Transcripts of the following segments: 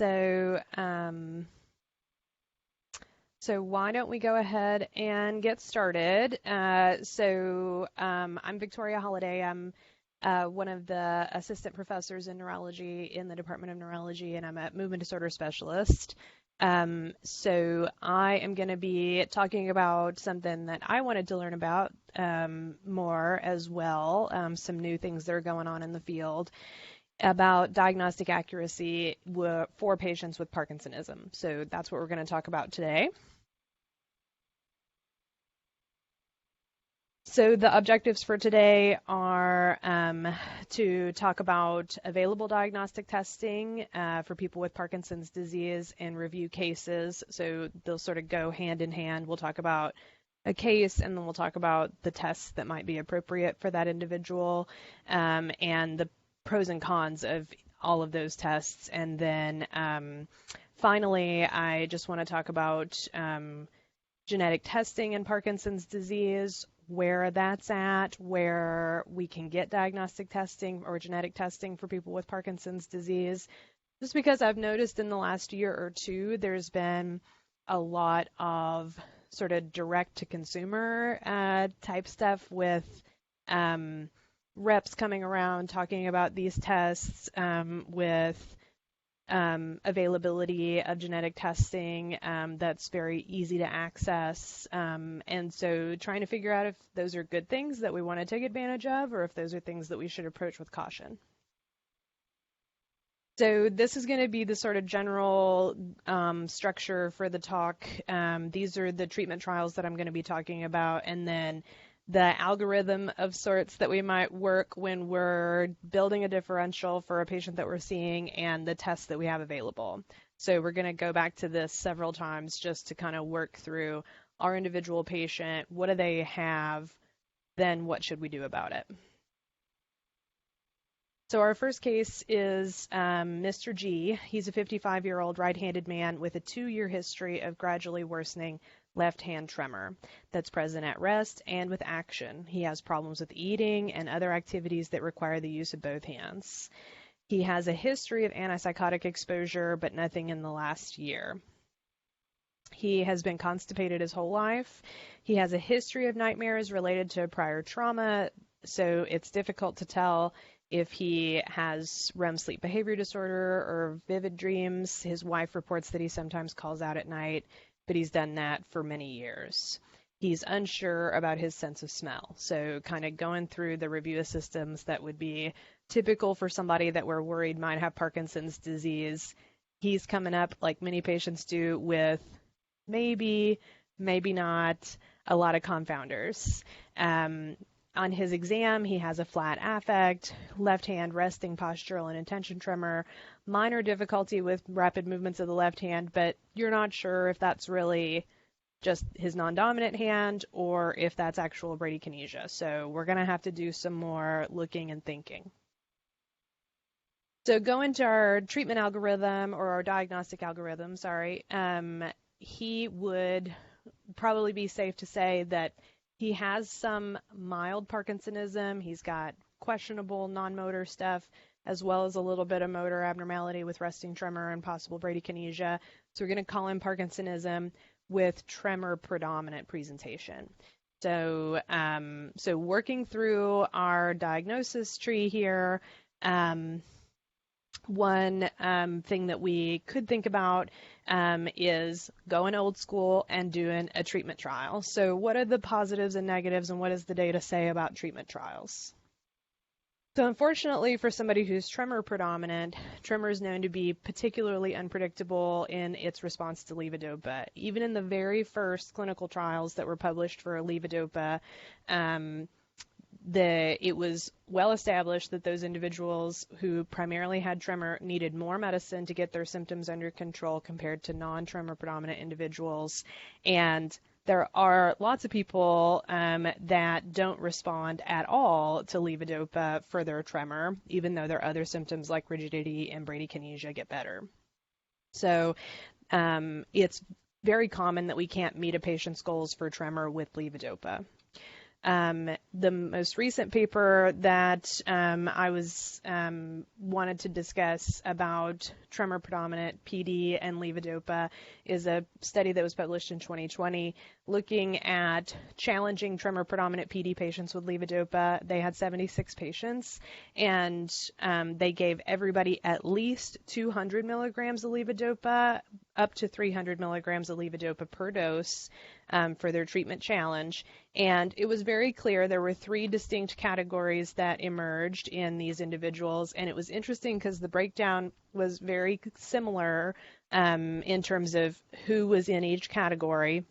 So why don't we go ahead and get started? I'm Victoria Holliday. I'm one of the assistant professors in neurology in the Department of Neurology, and I'm a movement disorder specialist. So I am going to be talking about something that I wanted to learn about more as well, some new things that are going on in the field about diagnostic accuracy for patients with Parkinsonism. So that's what we're going to talk about today. So the objectives for today are to talk about available diagnostic testing for people with Parkinson's disease and review cases. So they'll sort of go hand in hand. We'll talk about a case, and then we'll talk about the tests that might be appropriate for that individual and the pros and cons of all of those tests. And then finally, I just want to talk about genetic testing in Parkinson's disease, where that's at, where we can get diagnostic testing or genetic testing for people with Parkinson's disease. Just because I've noticed in the last year or two, there's been a lot of sort of direct-to-consumer type stuff with reps coming around talking about these tests with availability of genetic testing that's very easy to access. And so trying to figure out if those are good things that we want to take advantage of or if those are things that we should approach with caution. So this is going to be the sort of general structure for the talk. These are the treatment trials that I'm going to be talking about, and then the algorithm of sorts that we might work when we're building a differential for a patient that we're seeing, and the tests that we have available. So we're going to go back to this several times just to kind of work through our individual patient. What do they have? Then what should we do about it? So our first case is Mr. G. He's a 55-year-old right-handed man with a 2-year history of gradually worsening left-hand tremor that's present at rest and with action. He has problems with eating and other activities that require the use of both hands. He has a history of antipsychotic exposure, but nothing in the last year. He has been constipated his whole life. He has a history of nightmares related to prior trauma, so it's difficult to tell if he has REM sleep behavior disorder or vivid dreams. His wife reports that he sometimes calls out at night, but he's done that for many years. He's unsure about his sense of smell. So kind of going through the review of systems that would be typical for somebody that we're worried might have Parkinson's disease. He's coming up, like many patients do, with maybe, maybe not, a lot of confounders. On his exam, he has a flat affect, left hand resting postural and intention tremor, minor difficulty with rapid movements of the left hand, but you're not sure if that's really just his non-dominant hand or if that's actual bradykinesia. So we're going to have to do some more looking and thinking. So going to our treatment algorithm, or our diagnostic algorithm, he would probably be safe to say that he has some mild Parkinsonism. He's got questionable non-motor stuff, as well as a little bit of motor abnormality with resting tremor and possible bradykinesia. So we're going to call him Parkinsonism with tremor predominant presentation. So working through our diagnosis tree here, one thing that we could think about is going old school and doing a treatment trial. So what are the positives and negatives, and what does the data say about treatment trials? So unfortunately, for somebody who's tremor predominant, tremor is known to be particularly unpredictable in its response to levodopa. Even in the very first clinical trials that were published for levodopa, it was well established that those individuals who primarily had tremor needed more medicine to get their symptoms under control compared to non-tremor predominant individuals. And there are lots of people that don't respond at all to levodopa for their tremor, even though their other symptoms like rigidity and bradykinesia get better. So it's very common that we can't meet a patient's goals for tremor with levodopa. The most recent paper that I was wanted to discuss about tremor predominant PD and levodopa is a study that was published in 2020 looking at challenging tremor predominant PD patients with levodopa. They had 76 patients, and they gave everybody at least 200 milligrams of levodopa, up to 300 milligrams of levodopa per dose for their treatment challenge. And it was very clear there were three distinct categories that emerged in these individuals. And it was interesting because the breakdown was very similar in terms of who was in each category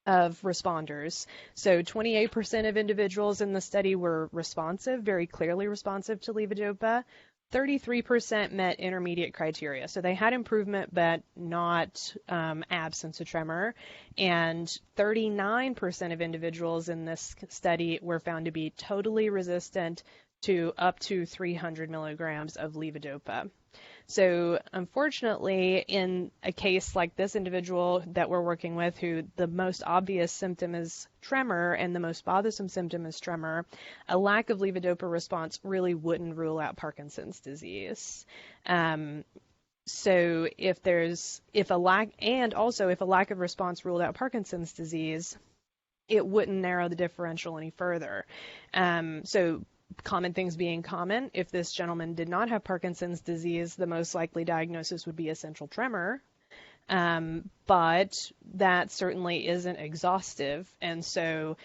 of responders. So 28% of individuals in the study were responsive, very clearly responsive to levodopa. 33% met intermediate criteria. So they had improvement, but not absence of tremor. And 39% of individuals in this study were found to be totally resistant to up to 300 milligrams of levodopa. So unfortunately, in a case like this individual that we're working with, who the most obvious symptom is tremor and the most bothersome symptom is tremor, a lack of levodopa response really wouldn't rule out Parkinson's disease. So if a lack of response ruled out Parkinson's disease, it wouldn't narrow the differential any further. So common things being common, if this gentleman did not have Parkinson's disease, the most likely diagnosis would be essential tremor. But that certainly isn't exhaustive. And so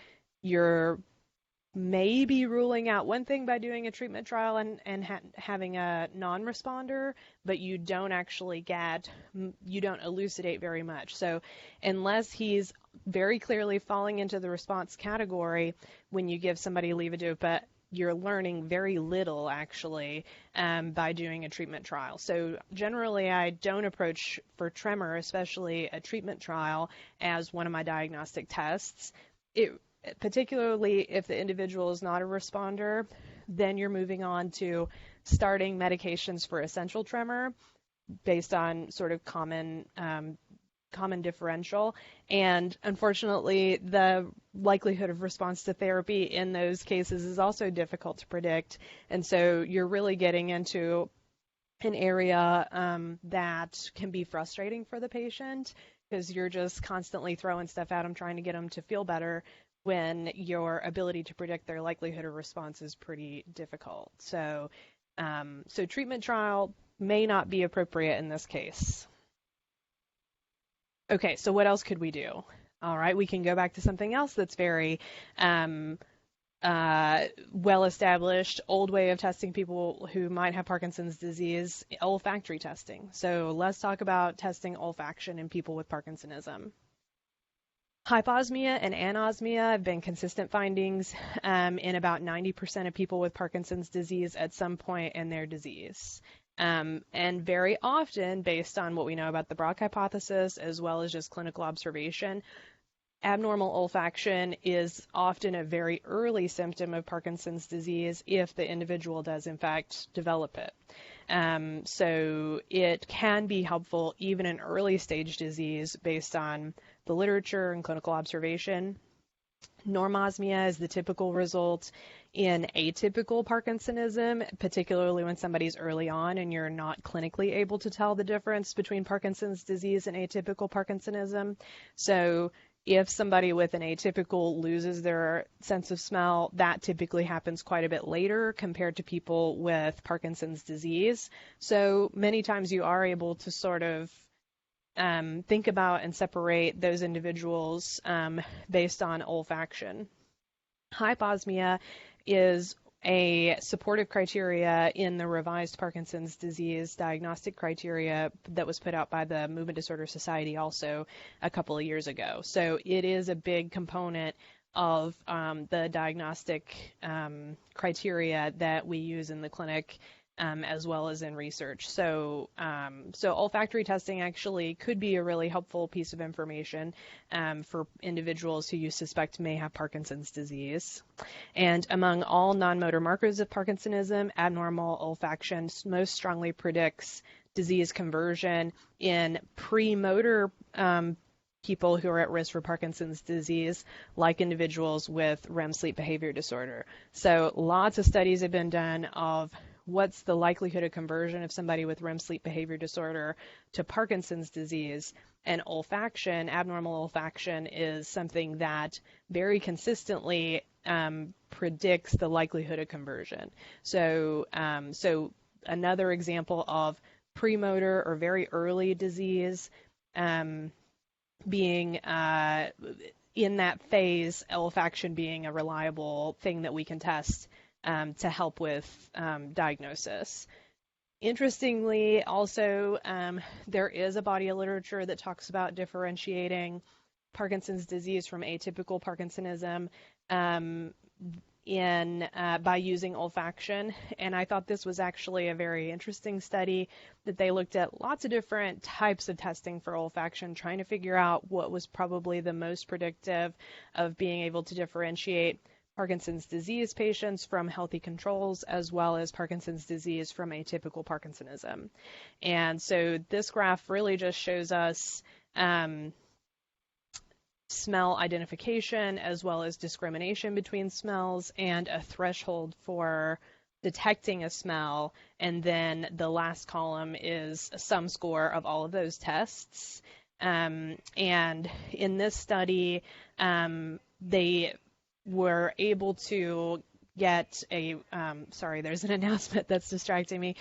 you're maybe ruling out one thing by doing a treatment trial and having a non-responder, but you don't elucidate very much. So unless he's very clearly falling into the response category, when you give somebody levodopa, you're learning very little, actually, by doing a treatment trial. So generally, I don't approach for tremor, especially a treatment trial, as one of my diagnostic tests. Particularly if the individual is not a responder, then you're moving on to starting medications for essential tremor based on sort of common differential. And unfortunately, the likelihood of response to therapy in those cases is also difficult to predict. And so you're really getting into an area that can be frustrating for the patient, because you're just constantly throwing stuff at them, trying to get them to feel better, when your ability to predict their likelihood of response is pretty difficult. So treatment trial may not be appropriate in this case. Okay, so what else could we do? All right, we can go back to something else that's very well-established, old way of testing people who might have Parkinson's disease, olfactory testing. So let's talk about testing olfaction in people with Parkinsonism. Hyposmia and anosmia have been consistent findings in about 90% of people with Parkinson's disease at some point in their disease. And very often, based on what we know about the Brock hypothesis, as well as just clinical observation, abnormal olfaction is often a very early symptom of Parkinson's disease if the individual does, in fact, develop it. So it can be helpful even in early stage disease based on the literature and clinical observation. Normosmia is the typical result in atypical Parkinsonism, particularly when somebody's early on and you're not clinically able to tell the difference between Parkinson's disease and atypical Parkinsonism. So if somebody with an atypical loses their sense of smell, that typically happens quite a bit later compared to people with Parkinson's disease. So many times you are able to sort of think about and separate those individuals based on olfaction. Hyposmia is a supportive criteria in the revised Parkinson's disease diagnostic criteria that was put out by the Movement Disorder Society also a couple of years ago. So it is a big component of the diagnostic criteria that we use in the clinic, as well as in research. So olfactory testing actually could be a really helpful piece of information for individuals who you suspect may have Parkinson's disease. And among all non-motor markers of Parkinsonism, abnormal olfaction most strongly predicts disease conversion in premotor people who are at risk for Parkinson's disease, like individuals with REM sleep behavior disorder. So lots of studies have been done of what's the likelihood of conversion of somebody with REM sleep behavior disorder to Parkinson's disease. And olfaction, abnormal olfaction, is something that very consistently predicts the likelihood of conversion. So another example of premotor or very early disease being in that phase, olfaction being a reliable thing that we can test to help with diagnosis. Interestingly, also, there is a body of literature that talks about differentiating Parkinson's disease from atypical Parkinsonism by using olfaction. And I thought this was actually a very interesting study that they looked at lots of different types of testing for olfaction, trying to figure out what was probably the most predictive of being able to differentiate Parkinson's disease patients from healthy controls, as well as Parkinson's disease from atypical Parkinsonism. And so this graph really just shows us smell identification as well as discrimination between smells and a threshold for detecting a smell. And then the last column is a sum score of all of those tests. And in this study, they were able to get sorry, there's an announcement that's distracting me.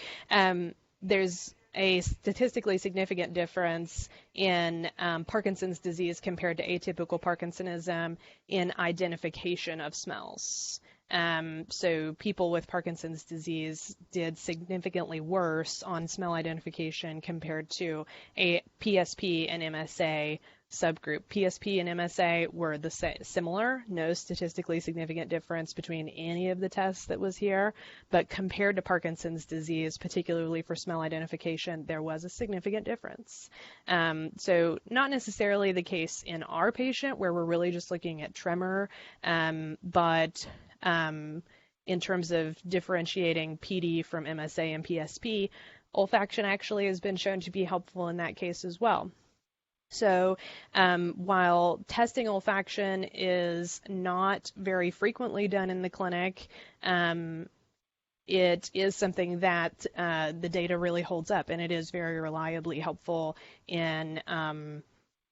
There's a statistically significant difference in Parkinson's disease compared to atypical Parkinsonism in identification of smells. So people with Parkinson's disease did significantly worse on smell identification compared to a PSP and MSA subgroup. PSP and MSA were similar, no statistically significant difference between any of the tests that was here, but compared to Parkinson's disease, particularly for smell identification, there was a significant difference. So not necessarily the case in our patient where we're really just looking at tremor, but in terms of differentiating PD from MSA and PSP, olfaction actually has been shown to be helpful in that case as well. So while testing olfaction is not very frequently done in the clinic, it is something that the data really holds up, and it is very reliably helpful in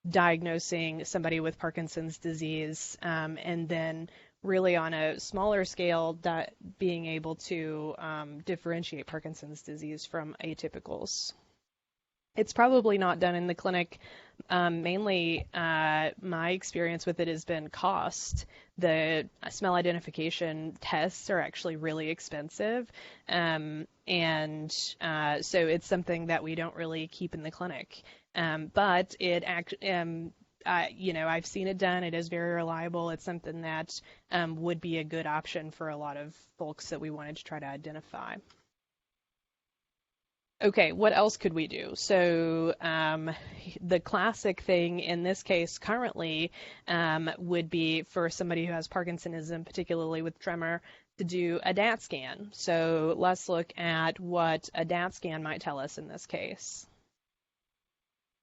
diagnosing somebody with Parkinson's disease, and then really on a smaller scale, being able to differentiate Parkinson's disease from atypicals. It's probably not done in the clinic. Mainly, my experience with it has been cost. The smell identification tests are actually really expensive, and so it's something that we don't really keep in the clinic. But it I've seen it done. It is very reliable. It's something that would be a good option for a lot of folks that we wanted to try to identify. Okay, what else could we do? So the classic thing in this case currently would be for somebody who has Parkinsonism, particularly with tremor, to do a Datscan. So let's look at what a Datscan might tell us in this case.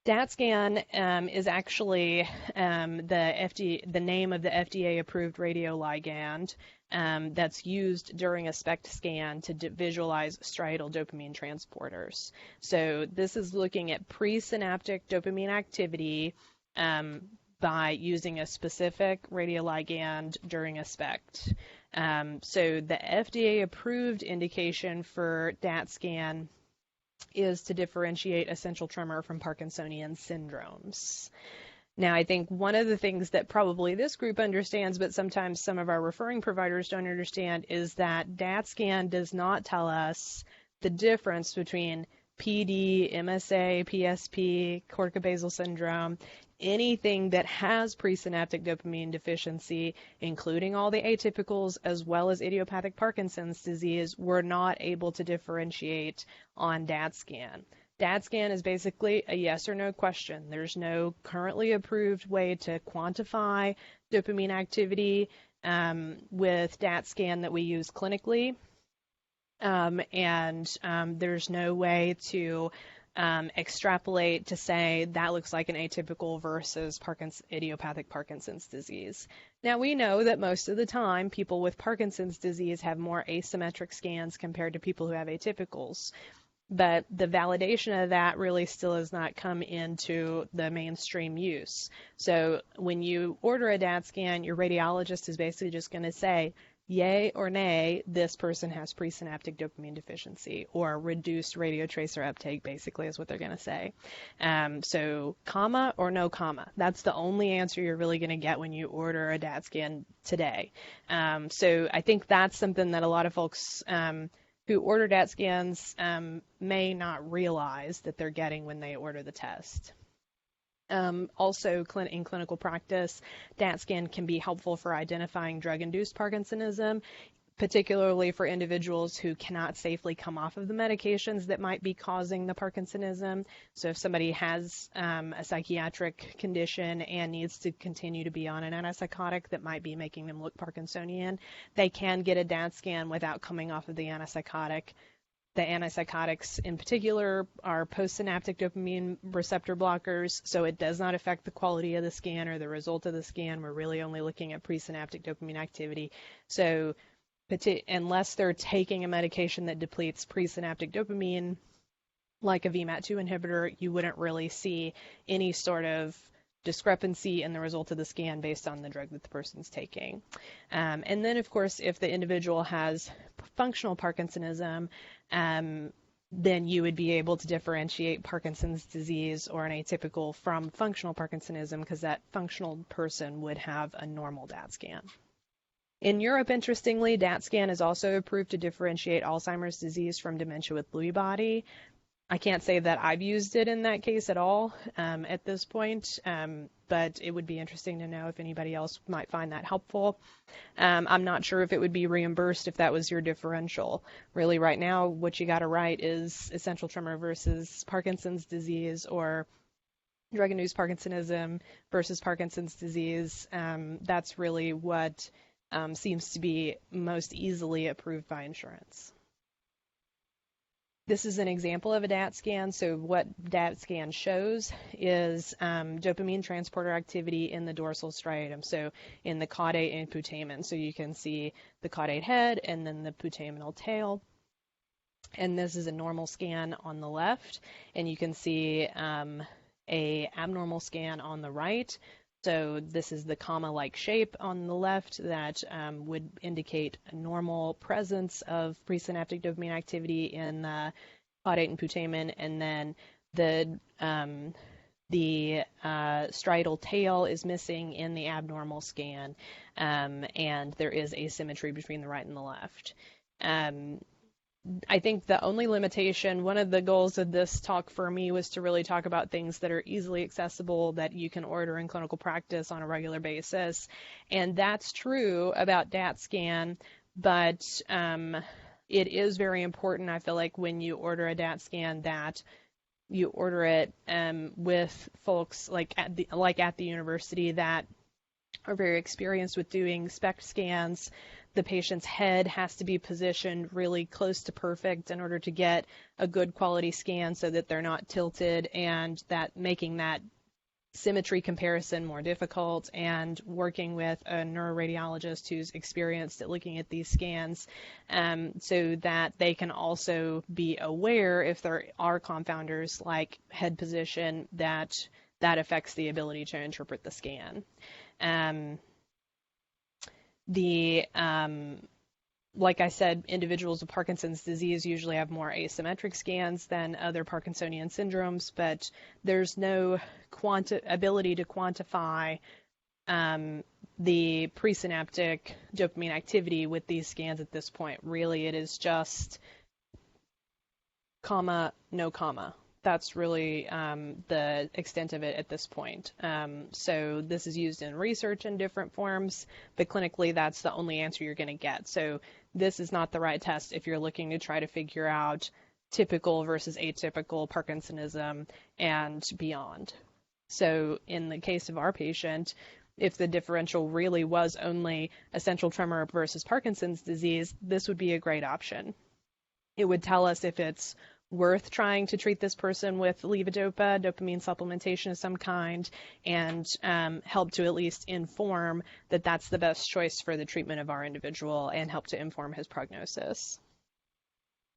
Datscan is actually the name of the FDA-approved radioligand that's used during a SPECT scan to visualize striatal dopamine transporters. So this is looking at presynaptic dopamine activity by using a specific radioligand during a SPECT. So the FDA-approved indication for Datscan is to differentiate essential tremor from Parkinsonian syndromes. Now, I think one of the things that probably this group understands, but sometimes some of our referring providers don't understand, is that Datscan does not tell us the difference between PD, MSA, PSP, corticobasal syndrome, anything that has presynaptic dopamine deficiency, including all the atypicals as well as idiopathic Parkinson's disease, we're not able to differentiate on Datscan. Datscan is basically a yes or no question. There's no currently approved way to quantify dopamine activity with Datscan that we use clinically. And there's no way to extrapolate to say that looks like an atypical versus idiopathic Parkinson's disease. Now, we know that most of the time people with Parkinson's disease have more asymmetric scans compared to people who have atypicals. But the validation of that really still has not come into the mainstream use. So when you order a Datscan, your radiologist is basically just going to say, yay or nay, this person has presynaptic dopamine deficiency, or reduced radiotracer uptake, basically, is what they're going to say. So comma or no comma. That's the only answer you're really going to get when you order a Datscan today. So I think that's something that a lot of folks who order Datscans may not realize that they're getting when they order the test. Also, in clinical practice, Datscan can be helpful for identifying drug-induced Parkinsonism, particularly for individuals who cannot safely come off of the medications that might be causing the Parkinsonism. So if somebody has a psychiatric condition and needs to continue to be on an antipsychotic that might be making them look Parkinsonian, they can get a Datscan without coming off of the antipsychotic. The antipsychotics in particular are postsynaptic dopamine receptor blockers, so it does not affect the quality of the scan or the result of the scan. We're really only looking at presynaptic dopamine activity. So unless they're taking a medication that depletes presynaptic dopamine, like a VMAT2 inhibitor, you wouldn't really see any sort of discrepancy in the result of the scan based on the drug that the person's taking. And then, of course, if the individual has functional Parkinsonism, then you would be able to differentiate Parkinson's disease or an atypical from functional Parkinsonism, because that functional person would have a normal Datscan. In Europe, interestingly, Datscan is also approved to differentiate Alzheimer's disease from dementia with Lewy body. I can't say that I've used it in that case at all at this point, but it would be interesting to know if anybody else might find that helpful. I'm not sure if it would be reimbursed if that was your differential. Really, right now, what you got to write is essential tremor versus Parkinson's disease, or drug-induced Parkinsonism versus Parkinson's disease. That's really what seems to be most easily approved by insurance. This is an example of a Datscan. So what Datscan shows is dopamine transporter activity in the dorsal striatum, so in the caudate and putamen. So you can see the caudate head and then the putamenal tail. And this is a normal scan on the left, and you can see a abnormal scan on the right. So this is the comma-like shape on the left that would indicate a normal presence of presynaptic dopamine activity in the caudate and putamen, and then the striatal tail is missing in the abnormal scan, and there is asymmetry between the right and the left. I think the only limitation, one of the goals of this talk for me was to really talk about things that are easily accessible that you can order in clinical practice on a regular basis. And that's true about Datscan, but it is very important, I feel like, when you order a Datscan that you order it with folks like at the university that are very experienced with doing SPECT scans. The patient's head has to be positioned really close to perfect in order to get a good quality scan so that they're not tilted, and that making that symmetry comparison more difficult, and working with a neuroradiologist who's experienced at looking at these scans so that they can also be aware if there are confounders like head position that affects the ability to interpret the scan. Like I said, individuals with Parkinson's disease usually have more asymmetric scans than other Parkinsonian syndromes, but there's no ability to quantify the presynaptic dopamine activity with these scans at this point. Really, it is just comma, no comma. That's really the extent of it at this point. So this is used in research in different forms, but clinically that's the only answer you're going to get. So this is not the right test if you're looking to try to figure out typical versus atypical Parkinsonism and beyond. So in the case of our patient, if the differential really was only essential tremor versus Parkinson's disease, this would be a great option. It would tell us if it's worth trying to treat this person with levodopa, dopamine supplementation of some kind, and help to at least inform that that's the best choice for the treatment of our individual and help to inform his prognosis.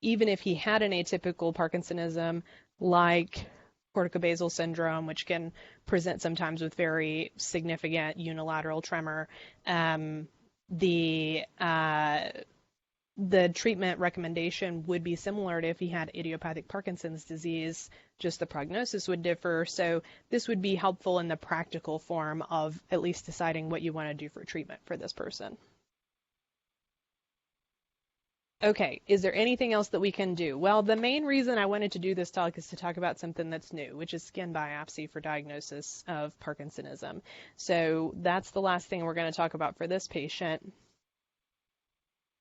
Even if he had an atypical Parkinsonism like corticobasal syndrome, which can present sometimes with very significant unilateral tremor, the treatment recommendation would be similar to if he had idiopathic Parkinson's disease, just the prognosis would differ. So this would be helpful in the practical form of at least deciding what you want to do for treatment for this person. Okay, is there anything else that we can do? Well, the main reason I wanted to do this talk is to talk about something that's new, which is skin biopsy for diagnosis of Parkinsonism. So that's the last thing we're going to talk about for this patient.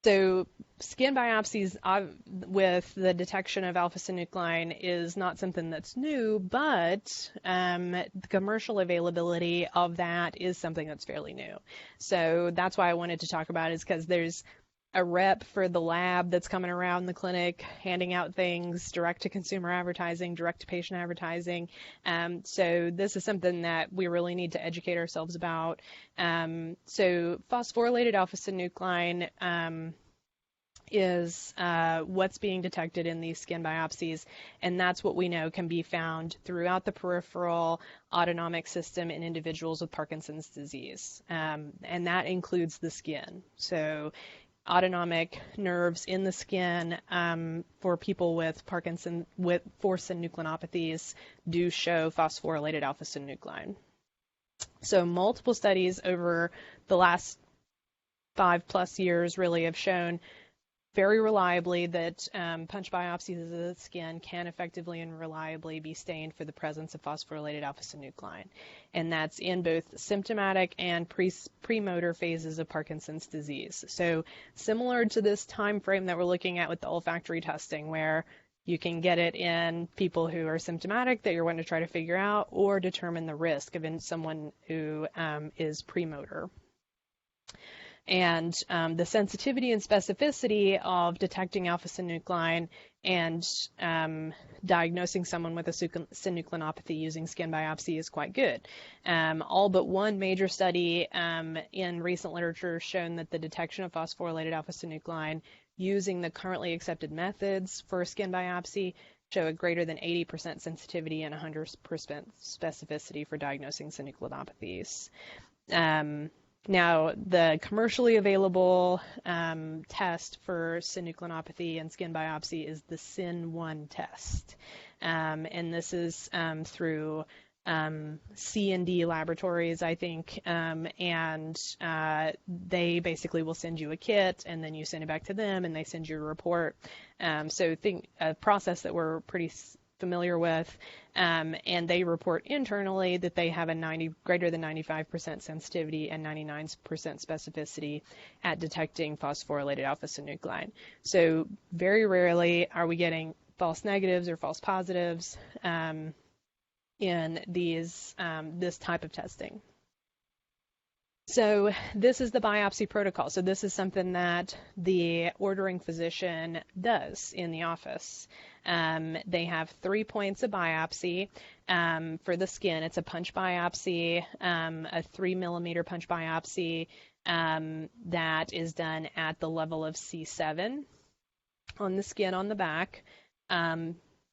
So skin biopsies with the detection of alpha-synuclein is not something that's new, but the commercial availability of that is something that's fairly new. So that's why I wanted to talk about it, is because there's a rep for the lab that's coming around the clinic handing out things, direct-to-consumer advertising, direct-to-patient advertising. So this is something that we really need to educate ourselves about. So phosphorylated alpha-synuclein is what's being detected in these skin biopsies, and that's what we know can be found throughout the peripheral autonomic system in individuals with Parkinson's disease, and that includes the skin. So autonomic nerves in the skin for people with Parkinson for synucleinopathies do show phosphorylated alpha-synuclein. So multiple studies over the last 5+ years really have shown very reliably that punch biopsies of the skin can effectively and reliably be stained for the presence of phosphorylated alpha-synuclein, and that's in both symptomatic and premotor phases of Parkinson's disease. So similar to this time frame that we're looking at with the olfactory testing, where you can get it in people who are symptomatic that you're wanting to try to figure out, or determine the risk of in someone who is premotor. And the sensitivity and specificity of detecting alpha-synuclein and diagnosing someone with a synucleinopathy using skin biopsy is quite good. All but one major study in recent literature has shown that the detection of phosphorylated alpha-synuclein using the currently accepted methods for skin biopsy show a greater than 80% sensitivity and 100% specificity for diagnosing synucleinopathies. Now, the commercially available test for synucleinopathy and skin biopsy is the SYN-1 test. And this is through C&D Laboratories, I think, and they basically will send you a kit, and then you send it back to them, and they send you a report. So think a process that we're pretty familiar with, and they report internally that they have a greater than 95% sensitivity and 99% specificity at detecting phosphorylated alpha-synuclein. So very rarely are we getting false negatives or false positives in this type of testing. So this is the biopsy protocol. So this is something that the ordering physician does in the office. They have 3 points of biopsy for the skin. It's a punch biopsy, a 3 millimeter punch biopsy that is done at the level of C7 on the skin on the back.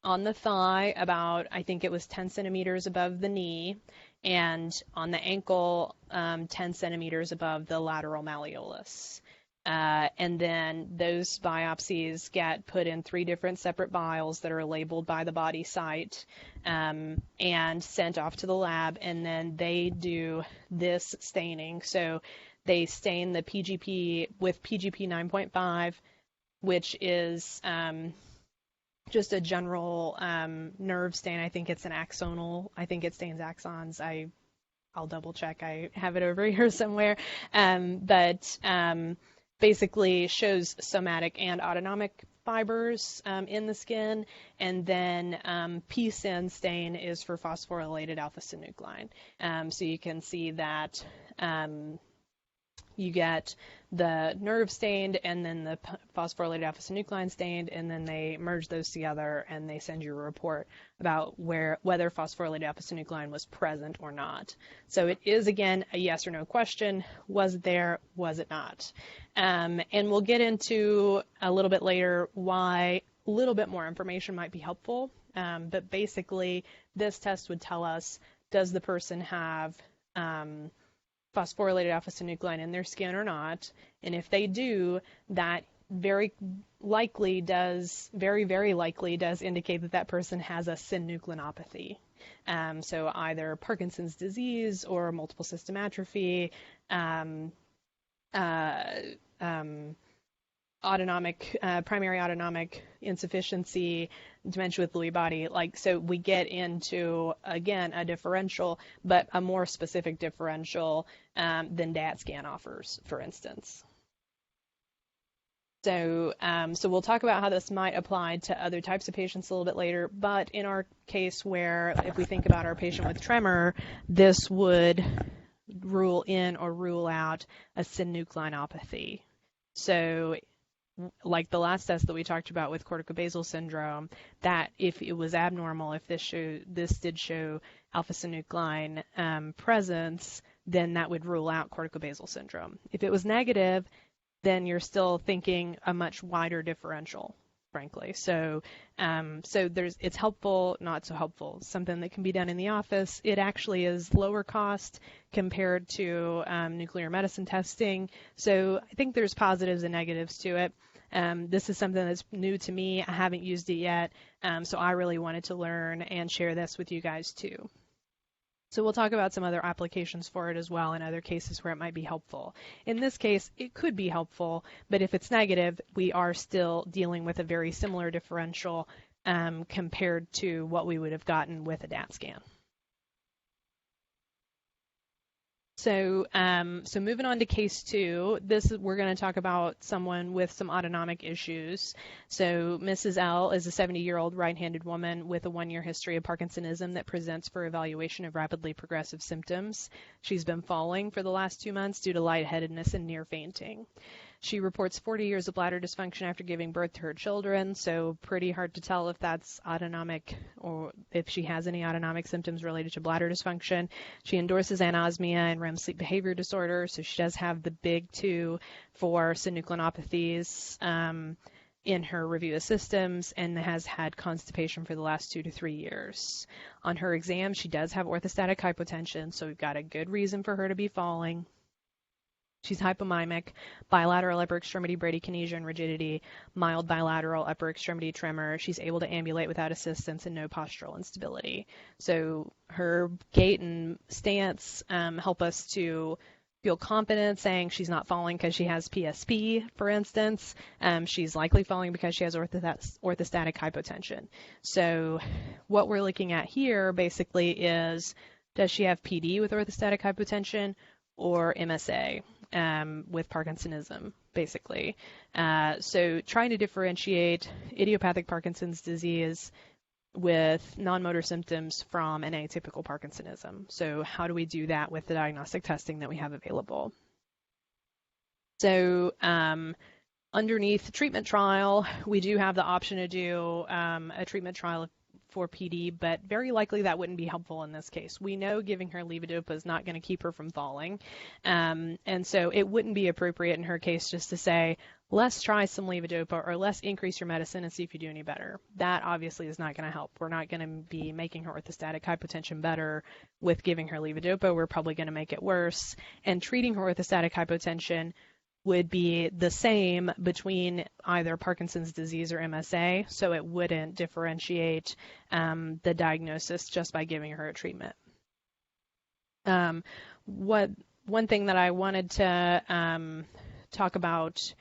On the thigh, about, I think it was 10 centimeters above the knee, and on the ankle, 10 centimeters above the lateral malleolus. And then those biopsies get put in 3 different separate vials that are labeled by the body site and sent off to the lab, and then they do this staining. So they stain the PGP with PGP 9.5, which is just a general nerve stain. I think it's an axonal. I think it stains axons. I'll double check. I have it over here somewhere. But basically shows somatic and autonomic fibers in the skin. And then PSYN stain is for phosphorylated alpha-synuclein. So you can see that You get the nerve stained and then the phosphorylated alpha-synuclein stained, and then they merge those together and they send you a report about whether phosphorylated alpha-synuclein was present or not. So it is, again, a yes or no question. Was it there? Was it not? And we'll get into a little bit later why a little bit more information might be helpful. But basically, this test would tell us, does the person have phosphorylated alpha-synuclein in their skin or not? And if they do, that very, very likely does indicate that that person has a synucleinopathy. So either Parkinson's disease or multiple system atrophy, primary autonomic insufficiency, dementia with Lewy body. So we get into, again, a differential, but a more specific differential than Datscan offers, for instance. So we'll talk about how this might apply to other types of patients a little bit later, but in our case where, if we think about our patient with tremor, this would rule in or rule out a synucleinopathy. So like the last test that we talked about with corticobasal syndrome, that if it was abnormal, if this did show alpha-synuclein presence, then that would rule out corticobasal syndrome. If it was negative, then you're still thinking a much wider differential, frankly. So it's helpful, not so helpful. Something that can be done in the office. It actually is lower cost compared to nuclear medicine testing. So I think there's positives and negatives to it. This is something that's new to me. I haven't used it yet, so I really wanted to learn and share this with you guys too. So we'll talk about some other applications for it as well in other cases where it might be helpful. In this case, it could be helpful, but if it's negative, we are still dealing with a very similar differential compared to what we would have gotten with a Datscan. So moving on to case 2, we're going to talk about someone with some autonomic issues. So Mrs. L is a 70-year-old right-handed woman with a 1-year history of Parkinsonism that presents for evaluation of rapidly progressive symptoms. She's been falling for the last 2 months due to lightheadedness and near fainting. She reports 40 years of bladder dysfunction after giving birth to her children, so pretty hard to tell if that's autonomic or if she has any autonomic symptoms related to bladder dysfunction. She endorses anosmia and REM sleep behavior disorder, so she does have the big 2 for synucleinopathies in her review of systems and has had constipation for the last 2 to 3 years. On her exam, she does have orthostatic hypotension, so we've got a good reason for her to be falling. She's hypomimic, bilateral upper extremity bradykinesia and rigidity, mild bilateral upper extremity tremor. She's able to ambulate without assistance and no postural instability. So her gait and stance help us to feel confident saying she's not falling because she has PSP, for instance. She's likely falling because she has orthostatic hypotension. So what we're looking at here basically is, does she have PD with orthostatic hypotension or MSA? With Parkinsonism, basically. So trying to differentiate idiopathic Parkinson's disease with non-motor symptoms from an atypical Parkinsonism. So how do we do that with the diagnostic testing that we have available? So underneath the treatment trial, we do have the option to do a treatment trial for PD, but very likely that wouldn't be helpful in this case. We know giving her levodopa is not going to keep her from falling, and so it wouldn't be appropriate in her case just to say, let's try some levodopa or let's increase your medicine and see if you do any better. That obviously is not going to help. We're not going to be making her orthostatic hypotension better with giving her levodopa. We're probably going to make it worse, and treating her orthostatic hypotension would be the same between either Parkinson's disease or MSA, so it wouldn't differentiate the diagnosis just by giving her a treatment. One thing that I wanted to talk about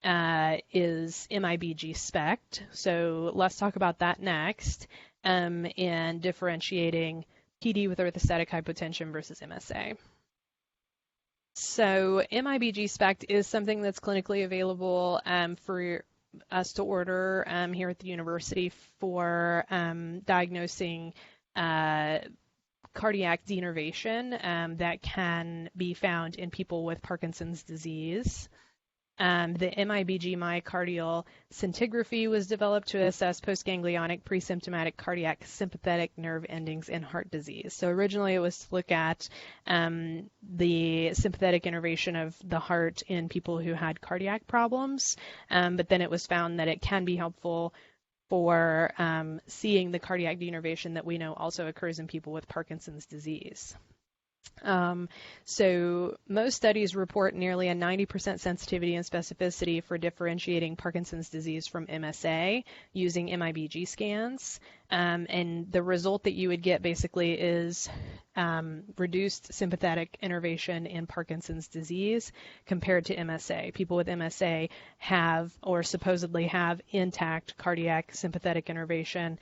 is MIBG SPECT, so let's talk about that next, and differentiating PD with orthostatic hypotension versus MSA. So MIBG SPECT is something that's clinically available for us to order here at the university for diagnosing cardiac denervation that can be found in people with Parkinson's disease. The MIBG myocardial scintigraphy was developed to assess postganglionic presymptomatic cardiac sympathetic nerve endings in heart disease. So originally it was to look at the sympathetic innervation of the heart in people who had cardiac problems, but then it was found that it can be helpful for seeing the cardiac denervation that we know also occurs in people with Parkinson's disease. So most studies report nearly a 90% sensitivity and specificity for differentiating Parkinson's disease from MSA using MIBG scans. And the result that you would get basically is reduced sympathetic innervation in Parkinson's disease compared to MSA. People with MSA have or supposedly have intact cardiac sympathetic innervation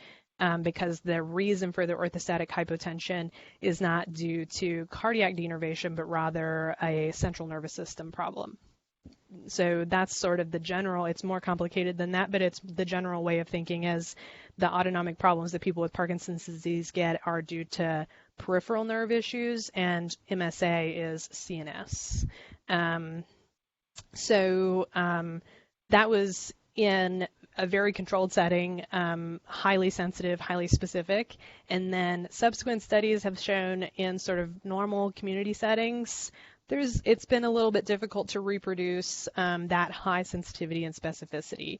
because the reason for the orthostatic hypotension is not due to cardiac denervation, but rather a central nervous system problem. So that's sort of the general, it's more complicated than that, but it's the general way of thinking is the autonomic problems that people with Parkinson's disease get are due to peripheral nerve issues, and MSA is CNS. That was in a very controlled setting, highly sensitive, highly specific. And then subsequent studies have shown in sort of normal community settings, it's been a little bit difficult to reproduce that high sensitivity and specificity.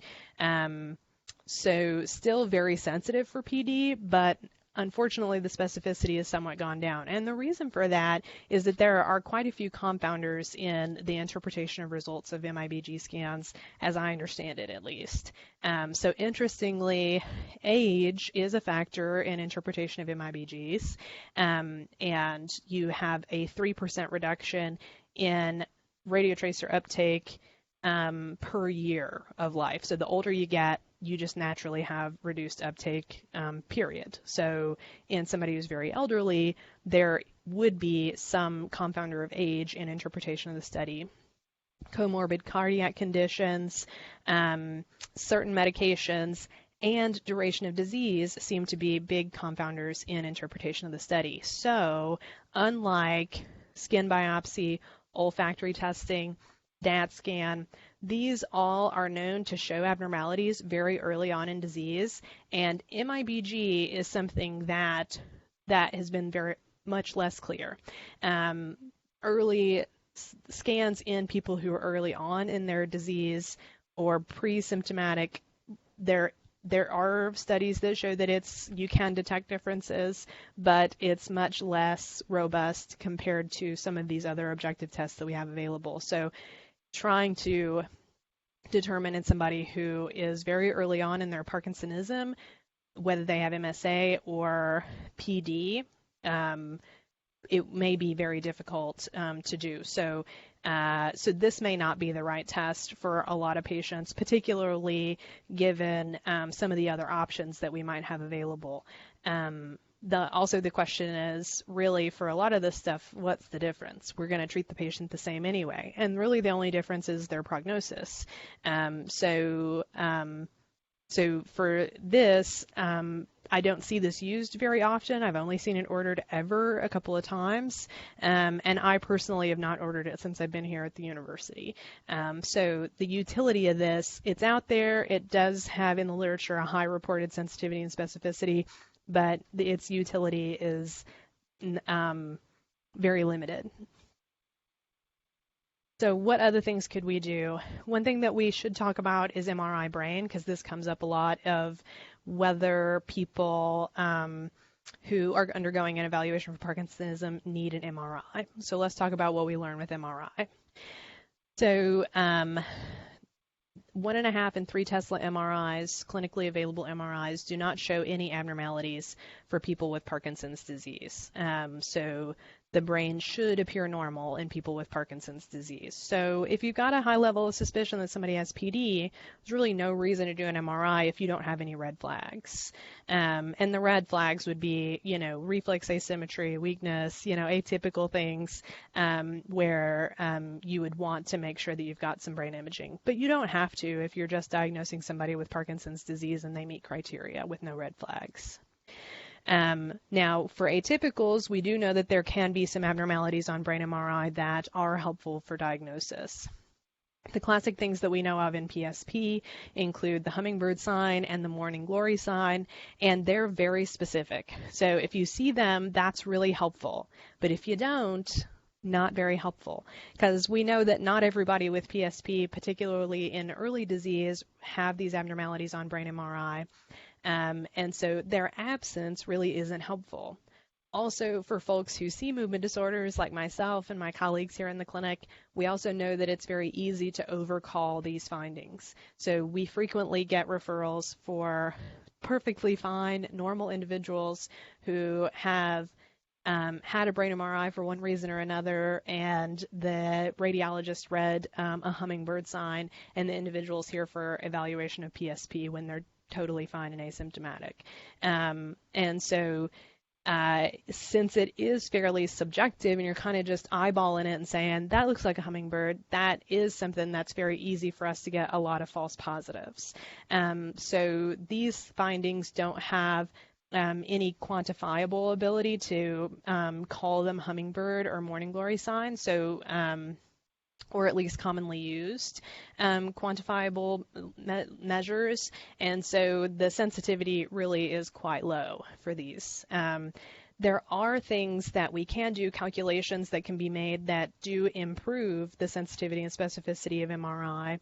So still very sensitive for PD, but unfortunately, the specificity has somewhat gone down. And the reason for that is that there are quite a few confounders in the interpretation of results of MIBG scans, as I understand it at least. So interestingly, age is a factor in interpretation of MIBGs, and you have a 3% reduction in radiotracer uptake per year of life. So the older you get, you just naturally have reduced uptake, period. So in somebody who's very elderly, there would be some confounder of age in interpretation of the study. Comorbid cardiac conditions, certain medications, and duration of disease seem to be big confounders in interpretation of the study. So unlike skin biopsy, olfactory testing, Datscan, these all are known to show abnormalities very early on in disease, and MIBG is something that has been very much less clear. Early scans in people who are early on in their disease or pre-symptomatic, there are studies that show that you can detect differences, but it's much less robust compared to some of these other objective tests that we have available. So trying to determine in somebody who is very early on in their Parkinsonism whether they have MSA or PD, it may be very difficult to do. So this may not be the right test for a lot of patients, particularly given some of the other options that we might have available. Also, the question is really for a lot of this stuff, what's the difference? We're going to treat the patient the same anyway. And really the only difference is their prognosis. So for this, I don't see this used very often. I've only seen it ordered ever a couple of times. And I personally have not ordered it since I've been here at the university. So the utility of this, it's out there. It does have in the literature a high reported sensitivity and specificity, but its utility is very limited. So what other things could we do? One thing that we should talk about is MRI brain, because this comes up a lot of whether people who are undergoing an evaluation for Parkinsonism need an MRI. So let's talk about what we learn with MRI. So 1.5 and 3 Tesla MRIs, clinically available MRIs, do not show any abnormalities for people with Parkinson's disease. So the brain should appear normal in people with Parkinson's disease. So if you've got a high level of suspicion that somebody has PD, there's really no reason to do an MRI if you don't have any red flags. And the red flags would be, reflex asymmetry, weakness, atypical things where you would want to make sure that you've got some brain imaging. But you don't have to if you're just diagnosing somebody with Parkinson's disease and they meet criteria with no red flags. Now, for atypicals, we do know that there can be some abnormalities on brain MRI that are helpful for diagnosis. The classic things that we know of in PSP include the hummingbird sign and the morning glory sign, and they're very specific. So if you see them, that's really helpful. But if you don't, not very helpful, because we know that not everybody with PSP, particularly in early disease, have these abnormalities on brain MRI, and so their absence really isn't helpful. Also, for folks who see movement disorders like myself and my colleagues here in the clinic, we also know that it's very easy to overcall these findings. So we frequently get referrals for perfectly fine, normal individuals who have had a brain MRI for one reason or another, and the radiologist read a hummingbird sign, and the individual's here for evaluation of PSP when they're totally fine and asymptomatic. And so since it is fairly subjective and you're kind of just eyeballing it and saying, that looks like a hummingbird, that is something that's very easy for us to get a lot of false positives. So these findings don't have any quantifiable ability to call them hummingbird or morning glory signs. So or at least commonly used quantifiable measures, and so the sensitivity really is quite low for these. There are things that we can do, calculations that can be made that do improve the sensitivity and specificity of MRI,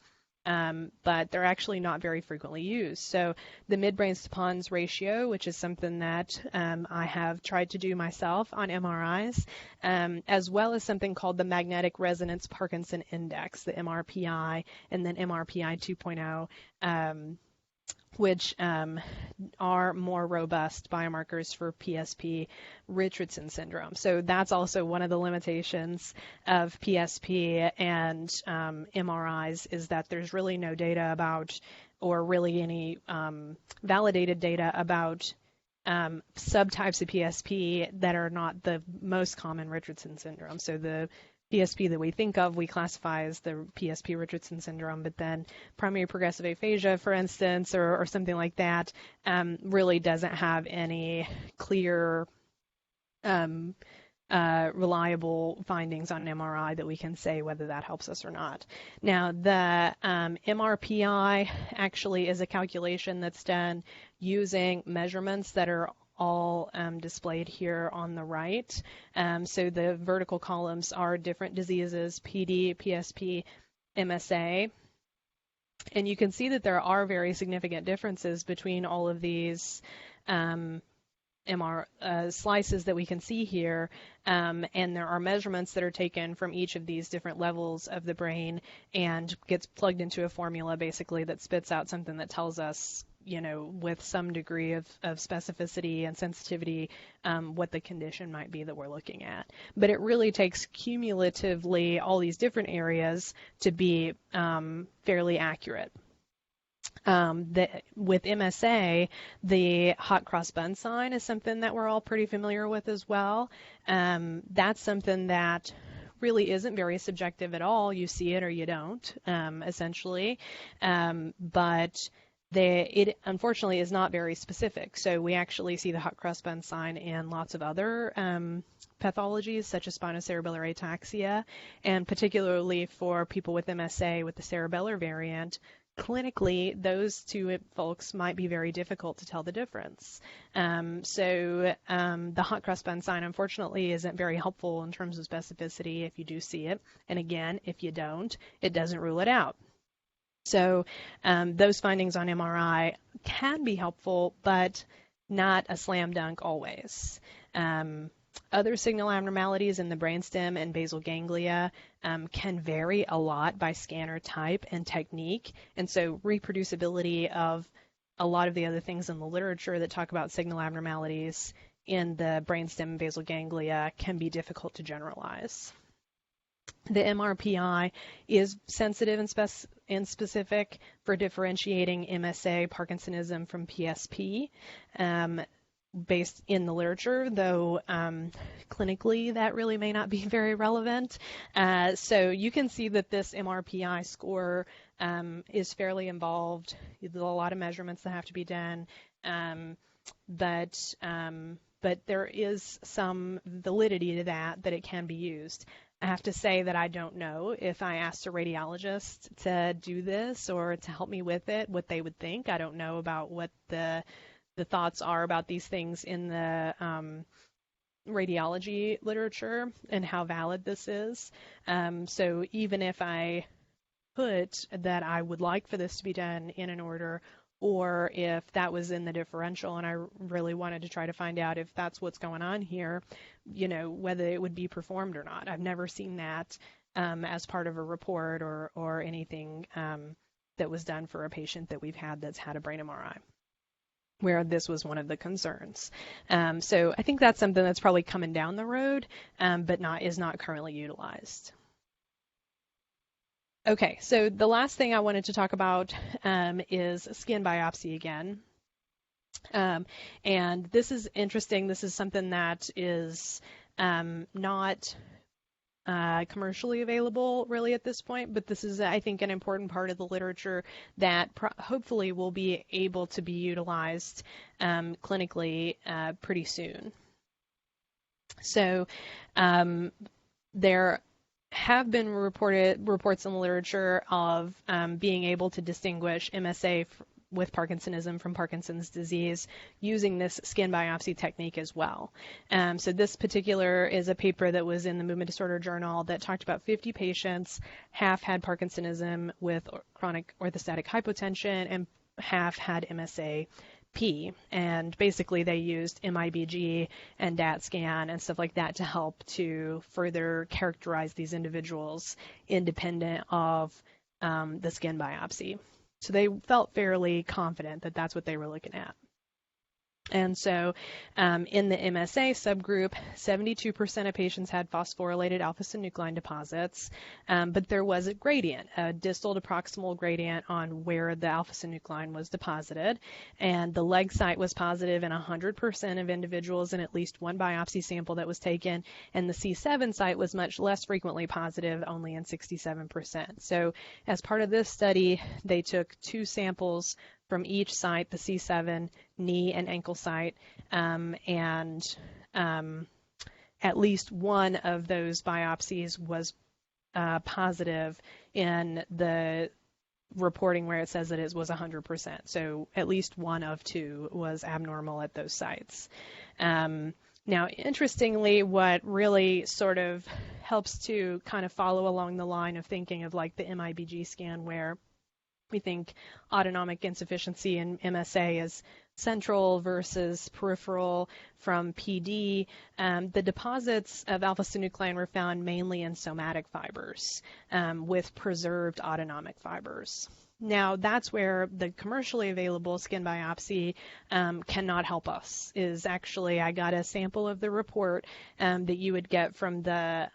but they're actually not very frequently used. So the midbrain to pons ratio, which is something that I have tried to do myself on MRIs, as well as something called the magnetic resonance Parkinson index, the MRPI, and then MRPI 2.0, which are more robust biomarkers for PSP Richardson syndrome. So that's also one of the limitations of PSP and MRIs, is that there's really no data about, or really any validated data about subtypes of PSP that are not the most common Richardson syndrome. So the PSP that we think of, we classify as the PSP Richardson syndrome, but then primary progressive aphasia, for instance, or something like that, really doesn't have any clear, reliable findings on MRI that we can say whether that helps us or not. Now, the MRPI actually is a calculation that's done using measurements that are all displayed here on the right. So the vertical columns are different diseases, PD, PSP, MSA. And you can see that there are very significant differences between all of these slices that we can see here, and there are measurements that are taken from each of these different levels of the brain and gets plugged into a formula basically that spits out something that tells us, you know, with some degree of specificity and sensitivity, what the condition might be that we're looking at. But it really takes cumulatively all these different areas to be fairly accurate. With MSA, the hot cross bun sign is something that we're all pretty familiar with as well. That's something that really isn't very subjective at all. You see it or you don't, essentially. But it unfortunately is not very specific. So we actually see the hot cross bun sign in lots of other pathologies, such as spinocerebellar ataxia, and particularly for people with MSA with the cerebellar variant. Clinically, those two folks might be very difficult to tell the difference. So the hot cross bun sign, unfortunately, isn't very helpful in terms of specificity if you do see it. And again, if you don't, it doesn't rule it out. So those findings on MRI can be helpful, but not a slam dunk always. Other signal abnormalities in the brainstem and basal ganglia can vary a lot by scanner type and technique, and so reproducibility of a lot of the other things in the literature that talk about signal abnormalities in the brainstem and basal ganglia can be difficult to generalize. The MRPI is sensitive and specific for differentiating MSA Parkinsonism from PSP, based in the literature, though clinically that really may not be very relevant. So you can see that this MRPI score is fairly involved. There's a lot of measurements that have to be done. but there is some validity to that it can be used. I have to say that I don't know if I asked a radiologist to do this or to help me with it, what they would think. I don't know about what the thoughts are about these things in the radiology literature and how valid this is. So even if I put that I would like for this to be done in an order, or if that was in the differential and I really wanted to try to find out if that's what's going on here, whether it would be performed or not. I've never seen that as part of a report or anything that was done for a patient that we've had that's had a brain MRI, where this was one of the concerns. So I think that's something that's probably coming down the road, but is not currently utilized. Okay, so the last thing I wanted to talk about is skin biopsy again. And this is interesting. This is something that is not commercially available really at this point, but this is, I think, an important part of the literature that hopefully will be able to be utilized clinically pretty soon. So there have been reports in the literature of being able to distinguish MSA with Parkinsonism from Parkinson's disease using this skin biopsy technique as well. So this particular is a paper that was in the Movement Disorder Journal that talked about 50 patients, half had Parkinsonism with chronic orthostatic hypotension and half had MSA and basically they used MIBG and Datscan and stuff like that to help to further characterize these individuals independent of the skin biopsy. So they felt fairly confident that that's what they were looking at. And so in the MSA subgroup, 72% of patients had phosphorylated alpha-synuclein deposits, but there was a gradient, a distal to proximal gradient on where the alpha-synuclein was deposited, and the leg site was positive in 100% of individuals in at least one biopsy sample that was taken, and the C7 site was much less frequently positive, only in 67%. So as part of this study, they took 2 samples from each site, the C7, knee, and ankle site, and at least one of those biopsies was positive in the reporting where it says that it was 100%. So at least one of 2 was abnormal at those sites. Now, interestingly, what really sort of helps to kind of follow along the line of thinking of like the MIBG scan where we think autonomic insufficiency in MSA is central versus peripheral from PD. The deposits of alpha-synuclein were found mainly in somatic fibers with preserved autonomic fibers. Now, that's where the commercially available skin biopsy cannot help us. Is actually, I got a sample of the report that you would get from the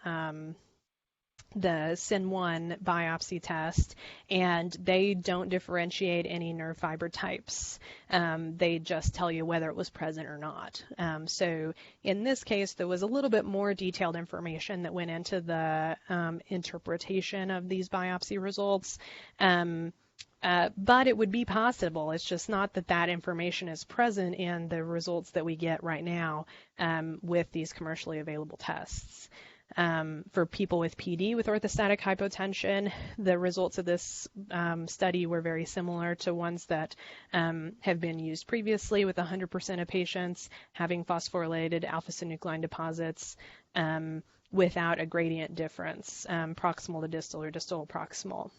SYN1 biopsy test, and they don't differentiate any nerve fiber types. They just tell you whether it was present or not. So in this case, there was a little bit more detailed information that went into the interpretation of these biopsy results. But it would be possible. It's just not that information is present in the results that we get right now with these commercially available tests. For people with PD with orthostatic hypotension, the results of this study were very similar to ones that have been used previously, with 100% of patients having phosphorylated alpha-synuclein deposits without a gradient difference, proximal to distal or distal to proximal.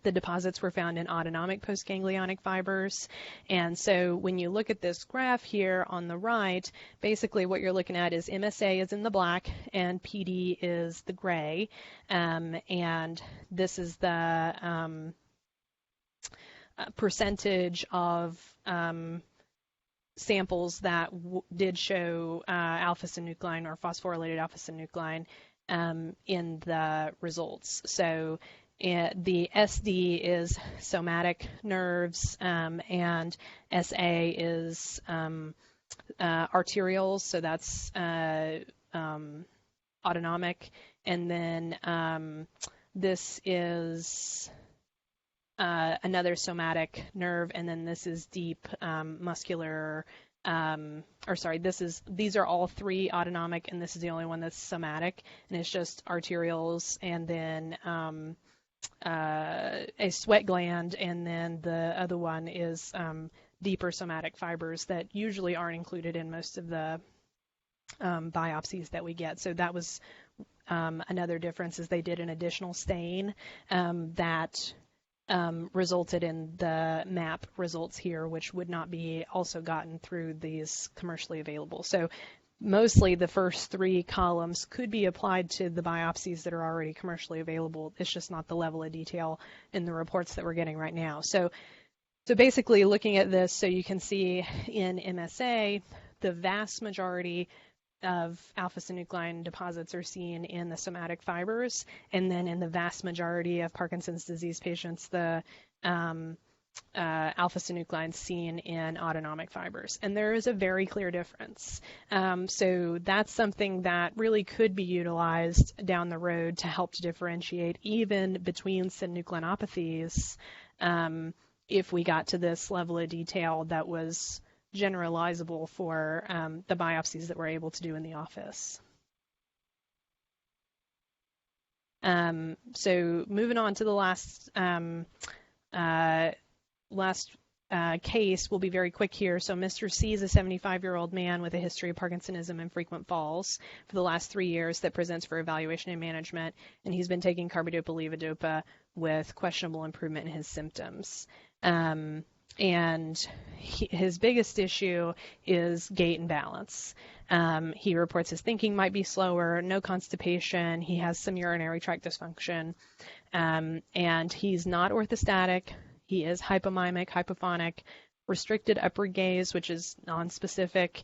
The deposits were found in autonomic postganglionic fibers. And so when you look at this graph here on the right, basically what you're looking at is MSA is in the black and PD is the gray. And this is the percentage of samples that did show alpha-synuclein or phosphorylated alpha-synuclein in the results. So the SD is somatic nerves, and SA is arterials, so that's autonomic. And then this is another somatic nerve, and then this is deep muscular these are all three autonomic, and this is the only one that's somatic, and it's just arterioles, and then a sweat gland, and then the other one is deeper somatic fibers that usually aren't included in most of the biopsies that we get. So that was another difference, is they did an additional stain that resulted in the MAP results here, which would not be also gotten through these commercially available. So mostly the first three columns could be applied to the biopsies that are already commercially available. It's just not the level of detail in the reports that we're getting right now. So basically looking at this, so you can see in MSA, the vast majority of alpha-synuclein deposits are seen in the somatic fibers, and then in the vast majority of Parkinson's disease patients, the alpha-synuclein seen in autonomic fibers. And there is a very clear difference. So that's something that really could be utilized down the road to help to differentiate even between synucleinopathies if we got to this level of detail that was generalizable for the biopsies that we're able to do in the office. So moving on to the last case, we'll be very quick here. So Mr. C is a 75-year-old man with a history of Parkinsonism and frequent falls for the last 3 years that presents for evaluation and management, and he's been taking carbidopa-levodopa with questionable improvement in his symptoms. And his biggest issue is gait and balance. He reports his thinking might be slower, no constipation, he has some urinary tract dysfunction, and he's not orthostatic. He is hypomimic, hypophonic, restricted upward gaze, which is nonspecific.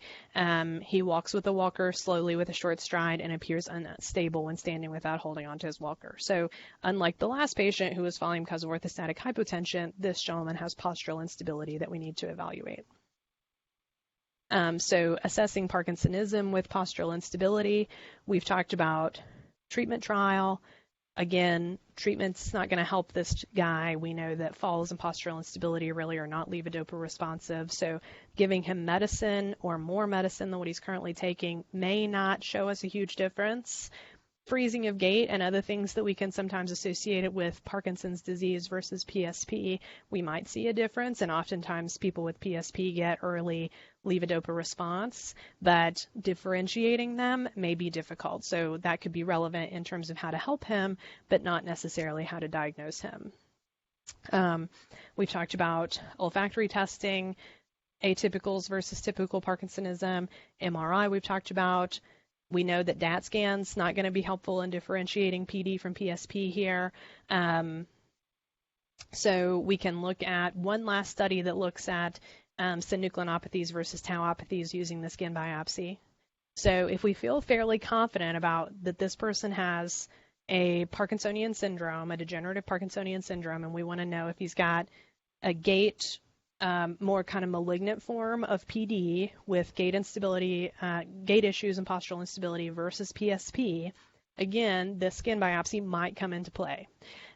He walks with a walker slowly with a short stride and appears unstable when standing without holding onto his walker. So unlike the last patient who was falling because of orthostatic hypotension, this gentleman has postural instability that we need to evaluate. So assessing Parkinsonism with postural instability, we've talked about treatment trial. Again, treatment's not going to help this guy. We know that falls and postural instability really are not levodopa responsive. So giving him medicine or more medicine than what he's currently taking may not show us a huge difference. Freezing of gait and other things that we can sometimes associate it with Parkinson's disease versus PSP, we might see a difference, and oftentimes people with PSP get early levodopa response, but differentiating them may be difficult. So that could be relevant in terms of how to help him, but not necessarily how to diagnose him. We've talked about olfactory testing, atypicals versus typical Parkinsonism, MRI we've talked about. We know that Datscan's not going to be helpful in differentiating PD from PSP here. So we can look at one last study that looks at synucleinopathies versus tauopathies using the skin biopsy. So if we feel fairly confident about that this person has a Parkinsonian syndrome, a degenerative Parkinsonian syndrome, and we want to know if he's got a gait more kind of malignant form of PD with gait instability, gait issues and postural instability versus PSP, again, this skin biopsy might come into play.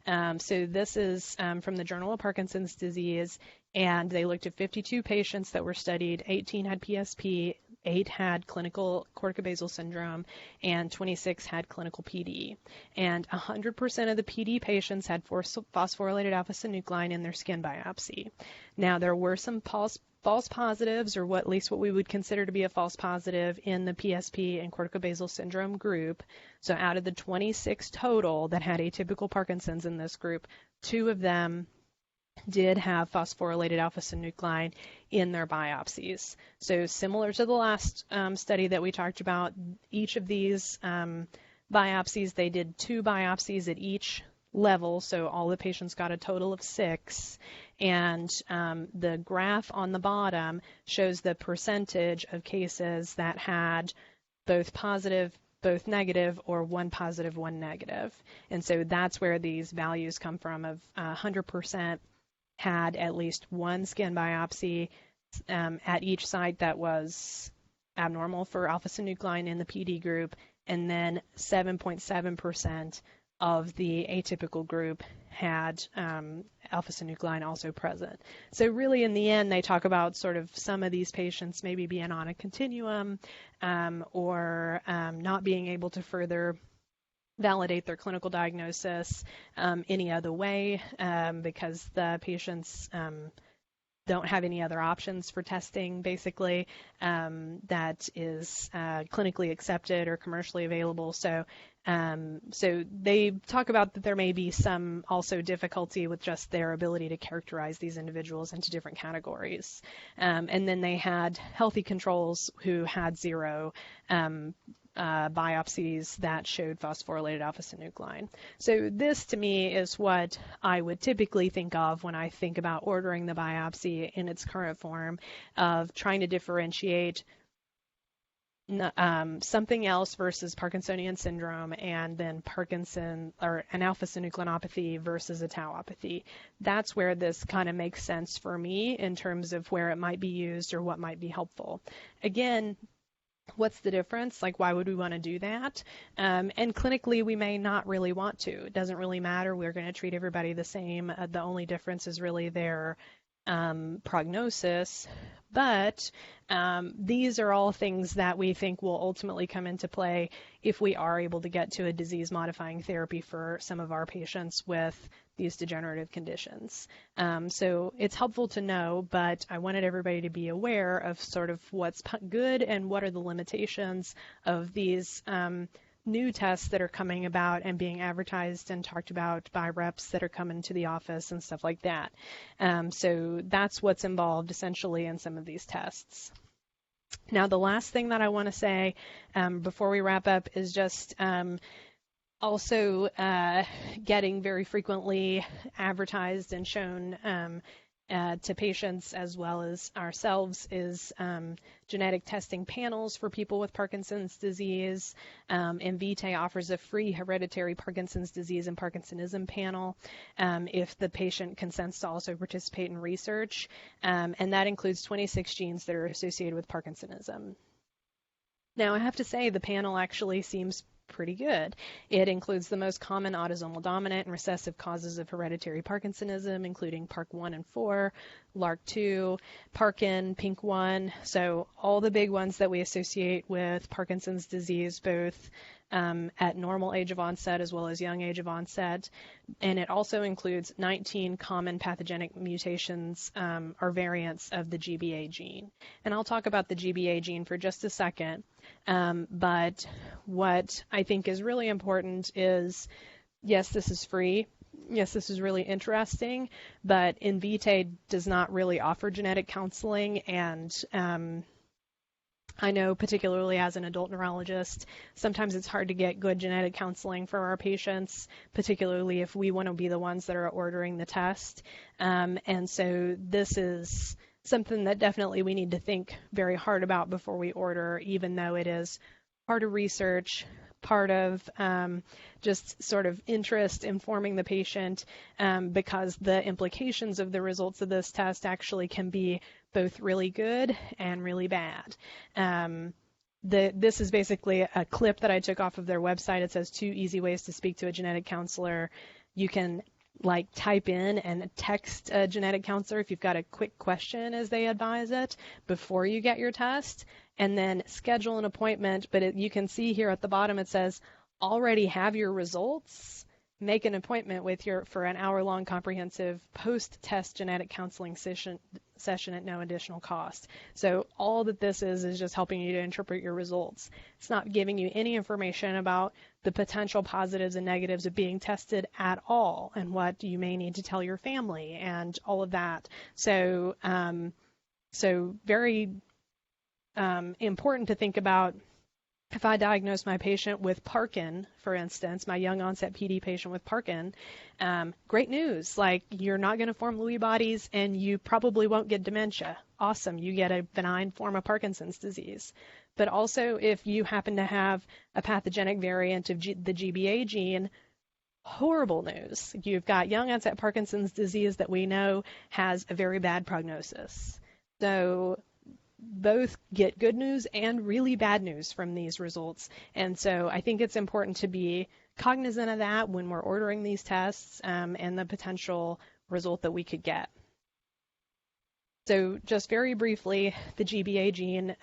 So this is from the Journal of Parkinson's Disease, and they looked at 52 patients that were studied. 18 had PSP, 8 had clinical corticobasal syndrome, and 26 had clinical PD. And 100% of the PD patients had phosphorylated alpha-synuclein in their skin biopsy. Now, there were some false positives, or at least what we would consider to be a false positive in the PSP and corticobasal syndrome group. So out of the 26 total that had atypical Parkinson's in this group, 2 of them did have phosphorylated alpha-synuclein in their biopsies. So similar to the last study that we talked about, each of these biopsies, they did 2 biopsies at each level, so all the patients got a total of 6. And the graph on the bottom shows the percentage of cases that had both positive, both negative, or 1 positive, 1 negative. And so that's where these values come from of 100% had at least 1 skin biopsy at each site that was abnormal for alpha-synuclein in the PD group, and then 7.7% of the atypical group had alpha-synuclein also present. So really, in the end, they talk about sort of some of these patients maybe being on a continuum or not being able to further validate their clinical diagnosis any other way because the patients don't have any other options for testing, basically, that is clinically accepted or commercially available. So they talk about that there may be some also difficulty with just their ability to characterize these individuals into different categories. And then they had healthy controls who had zero biopsies that showed phosphorylated alpha-synuclein. So this, to me, is what I would typically think of when I think about ordering the biopsy in its current form, of trying to differentiate something else versus Parkinsonian syndrome, and then Parkinson or an alpha-synucleinopathy versus a tauopathy. That's where this kind of makes sense for me in terms of where it might be used or what might be helpful. Again, what's the difference? Like, why would we want to do that? And clinically, we may not really want to. It doesn't really matter. We're going to treat everybody the same. The only difference is really their prognosis. But these are all things that we think will ultimately come into play if we are able to get to a disease-modifying therapy for some of our patients with these degenerative conditions. So it's helpful to know, but I wanted everybody to be aware of sort of what's good and what are the limitations of these new tests that are coming about and being advertised and talked about by reps that are coming to the office and stuff like that. So that's what's involved essentially in some of these tests. Now, the last thing that I want to say before we wrap up is just also getting very frequently advertised and shown to patients as well as ourselves is genetic testing panels for people with Parkinson's disease. Invitae offers a free hereditary Parkinson's disease and Parkinsonism panel if the patient consents to also participate in research, and that includes 26 genes that are associated with Parkinsonism. Now, I have to say the panel actually seems pretty good. It includes the most common autosomal dominant and recessive causes of hereditary Parkinsonism, including PARK1 and 4, LRRK2, Parkin, PINK1, so all the big ones that we associate with Parkinson's disease, both at normal age of onset as well as young age of onset. And it also includes 19 common pathogenic mutations or variants of the GBA gene. And I'll talk about the GBA gene for just a second. But what I think is really important is, yes, this is free. Yes, this is really interesting, but Invitae does not really offer genetic counseling, and I know, particularly as an adult neurologist, sometimes it's hard to get good genetic counseling for our patients, particularly if we want to be the ones that are ordering the test. And so this is something that definitely we need to think very hard about before we order, even though it is part of research, part of just sort of interest informing the patient, because the implications of the results of this test actually can be both really good and really bad. This is basically a clip that I took off of their website. It says 2 easy ways to speak to a genetic counselor. You can type in and text a genetic counselor if you've got a quick question, as they advise it, before you get your test, and then schedule an appointment. But you can see here at the bottom it says, already have your results, make an appointment for an hour-long comprehensive post-test genetic counseling session at no additional cost. So all that this is just helping you to interpret your results. It's not giving you any information about the potential positives and negatives of being tested at all, and what you may need to tell your family and all of that. So, very important to think about. If I diagnose my patient with Parkin, for instance, my young onset PD patient with Parkin, great news. You're not going to form Lewy bodies and you probably won't get dementia. Awesome. You get a benign form of Parkinson's disease. But also, if you happen to have a pathogenic variant of the GBA gene, horrible news. You've got young onset Parkinson's disease that we know has a very bad prognosis. So both get good news and really bad news from these results. And so I think it's important to be cognizant of that when we're ordering these tests, and the potential result that we could get. So just very briefly, the GBA gene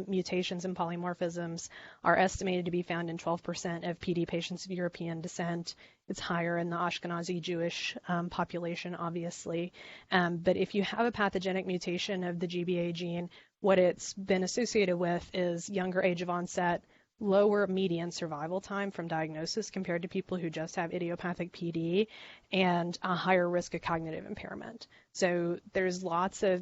mutations and polymorphisms are estimated to be found in 12% of PD patients of European descent. It's higher in the Ashkenazi Jewish population, obviously. But if you have a pathogenic mutation of the GBA gene, what it's been associated with is younger age of onset, lower median survival time from diagnosis compared to people who just have idiopathic PD, and a higher risk of cognitive impairment. So there's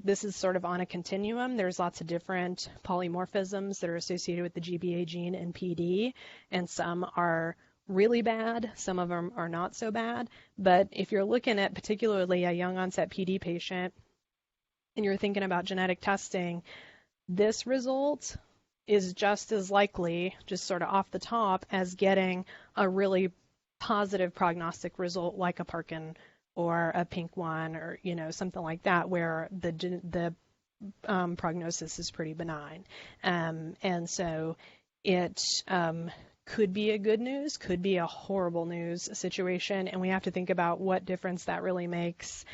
this is sort of on a continuum. There's lots of different polymorphisms that are associated with the GBA gene and PD, and some are really bad, some of them are not so bad. But if you're looking at particularly a young onset PD patient and you're thinking about genetic testing, this result is just as likely, just sort of off the top, as getting a really positive prognostic result like a Parkin or a PINK1 or, something like that, where the prognosis is pretty benign. And so it could be a good news, could be a horrible news situation, and we have to think about what difference that really makes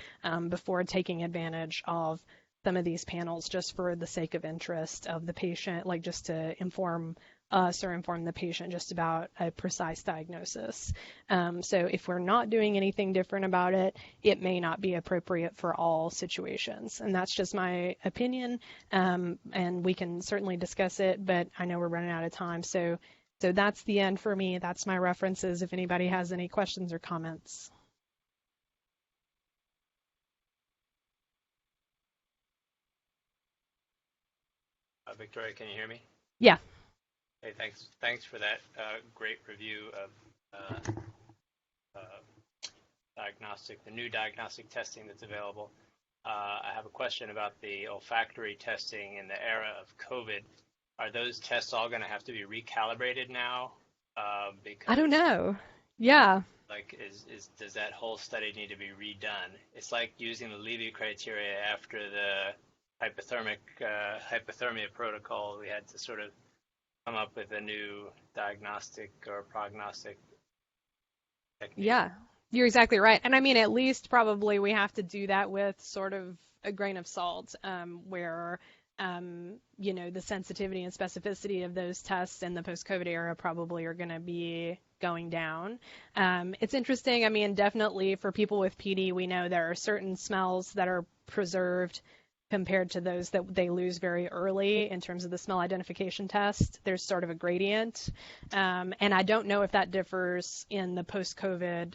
before taking advantage of some of these panels just for the sake of interest of the patient, like just to inform us or inform the patient just about a precise diagnosis. So if we're not doing anything different about it, it may not be appropriate for all situations. And that's just my opinion, and we can certainly discuss it, but I know we're running out of time. So that's the end for me. That's my references if anybody has any questions or comments. Victoria, can you hear me? Yeah. Hey, thanks for that great review of the new diagnostic testing that's available. I have a question about the olfactory testing in the era of COVID. Are those tests all going to have to be recalibrated now? Because I don't know. Yeah. Like, does that whole study need to be redone? It's like using the Levy criteria after the hypothermia protocol. We had to sort of come up with a new diagnostic or prognostic technique. Yeah, you're exactly right. And I mean, at least probably we have to do that with sort of a grain of salt, where, the sensitivity and specificity of those tests in the post-COVID era probably are going to be going down. It's interesting. I mean, definitely for people with PD, we know there are certain smells that are preserved compared to those that they lose very early in terms of the smell identification test. There's sort of a gradient. And I don't know if that differs in the post-COVID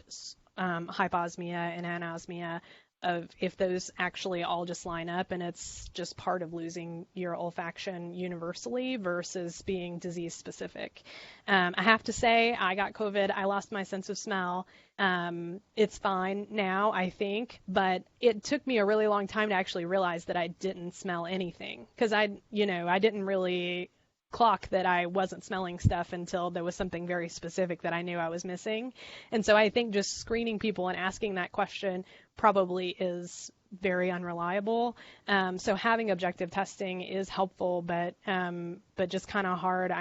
hyposmia and anosmia, of if those actually all just line up and it's just part of losing your olfaction universally versus being disease specific. I have to say, I got COVID. I lost my sense of smell. It's fine now, I think, but it took me a really long time to actually realize that I didn't smell anything, because I didn't really clock that I wasn't smelling stuff until there was something very specific that I knew I was missing. And so I think just screening people and asking that question probably is very unreliable. So having objective testing is helpful, but just kind of hard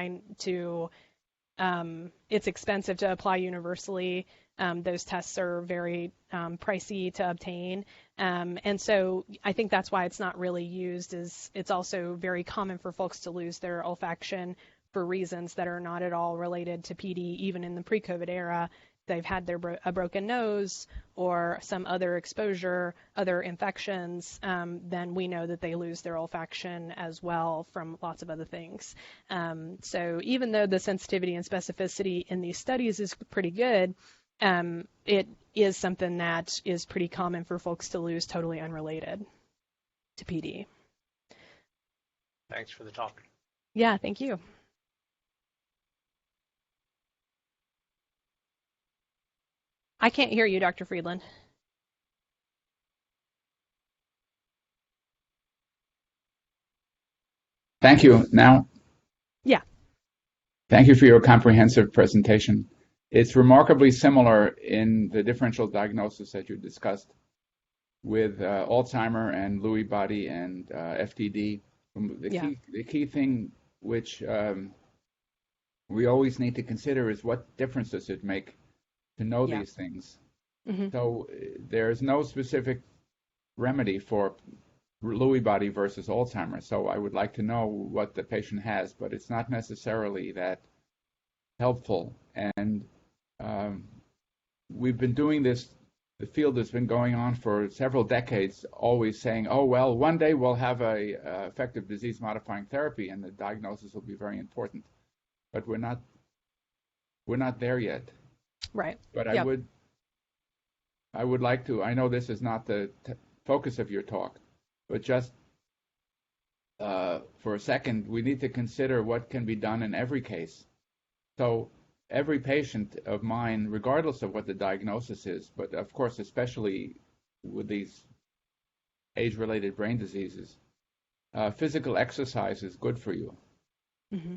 it's expensive to apply universally. Those tests are very pricey to obtain. And so I think that's why it's not really used. It's also very common for folks to lose their olfaction for reasons that are not at all related to PD, even in the pre-COVID era. They've had a broken nose or some other exposure, other infections, then we know that they lose their olfaction as well from lots of other things. So even though the sensitivity and specificity in these studies is pretty good, it is something that is pretty common for folks to lose totally unrelated to PD. Thanks for the talk. Yeah, thank you. I can't hear you, Dr. Friedland. Thank you. Now? Yeah. Thank you for your comprehensive presentation. It's remarkably similar in the differential diagnosis that you discussed with Alzheimer and Lewy body and FTD. The key thing which we always need to consider is what difference does it make to know these things. Mm-hmm. So there's no specific remedy for Lewy body versus Alzheimer's. So I would like to know what the patient has, but it's not necessarily that helpful. And we've been doing this, the field has been going on for several decades, always saying, oh, well, one day we'll have a effective disease-modifying therapy and the diagnosis will be very important. But we're not there yet. Right. But yep. I would like to, I know this is not the focus of your talk, but just for a second, we need to consider what can be done in every case. So every patient of mine, regardless of what the diagnosis is, but of course, especially with these age-related brain diseases, physical exercise is good for you. Mm-hmm.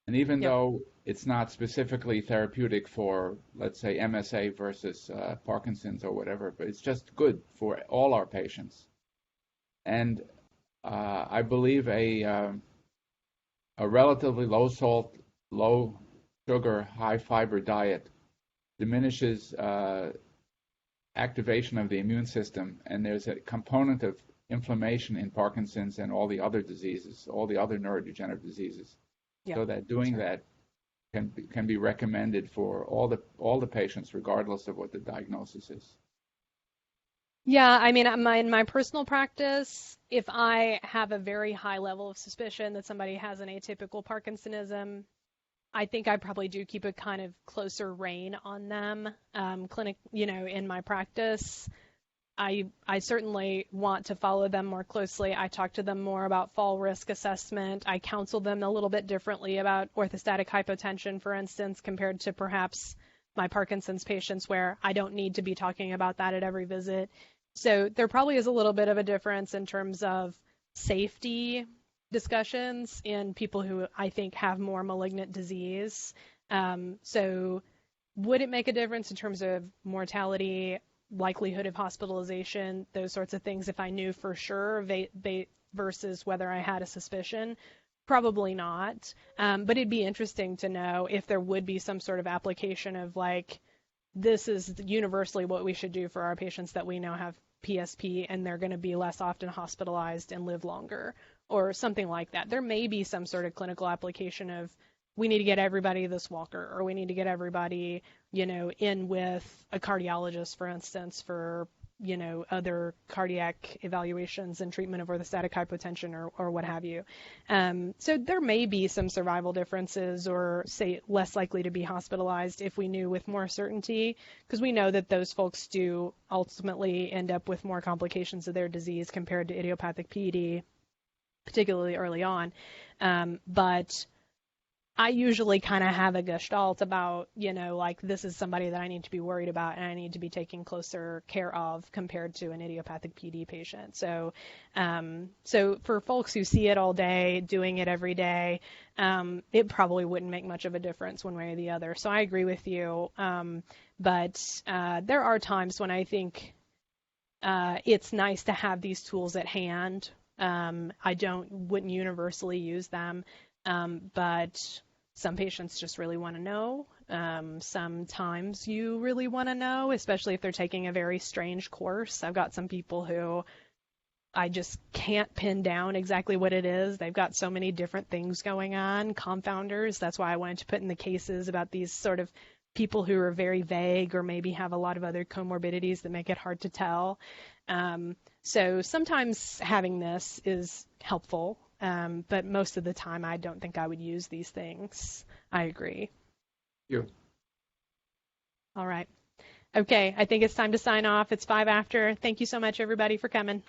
And even though it's not specifically therapeutic for, let's say, MSA versus Parkinson's or whatever, but it's just good for all our patients. And I believe a relatively low salt, low sugar, high fiber diet diminishes activation of the immune system, and there's a component of inflammation in Parkinson's and all the other diseases, all the other neurodegenerative diseases. So that doing that can be recommended for all the patients, regardless of what the diagnosis is. Yeah, I mean, in my personal practice, if I have a very high level of suspicion that somebody has an atypical Parkinsonism, I think I probably do keep a kind of closer rein on them. In my practice, I certainly want to follow them more closely. I talk to them more about fall risk assessment. I counsel them a little bit differently about orthostatic hypotension, for instance, compared to perhaps my Parkinson's patients where I don't need to be talking about that at every visit. So there probably is a little bit of a difference in terms of safety discussions in people who I think have more malignant disease. So would it make a difference in terms of mortality, likelihood of hospitalization, those sorts of things if I knew for sure versus whether I had a suspicion? Probably not. But it'd be interesting to know if there would be some sort of application of like, this is universally what we should do for our patients that we know have PSP and they're going to be less often hospitalized and live longer or something like that. There may be some sort of clinical application of we need to get everybody this walker or we need to get everybody, in with a cardiologist, for instance, for, other cardiac evaluations and treatment of orthostatic hypotension or what have you. So there may be some survival differences or, say, less likely to be hospitalized if we knew with more certainty, because we know that those folks do ultimately end up with more complications of their disease compared to idiopathic PED, particularly early on. But I usually kind of have a gestalt about, like this is somebody that I need to be worried about and I need to be taking closer care of compared to an idiopathic PD patient. So for folks who see it all day, doing it every day, it probably wouldn't make much of a difference one way or the other. So I agree with you. But there are times when I think it's nice to have these tools at hand. I wouldn't universally use them, but some patients just really want to know. Sometimes you really want to know, especially if they're taking a very strange course. I've got some people who I just can't pin down exactly what it is. They've got so many different things going on, confounders. That's why I wanted to put in the cases about these sort of people who are very vague or maybe have a lot of other comorbidities that make it hard to tell. So sometimes having this is helpful. But most of the time, I don't think I would use these things. I agree. Thank you. All right. Okay, I think it's time to sign off. It's 5 after. Thank you so much, everybody, for coming.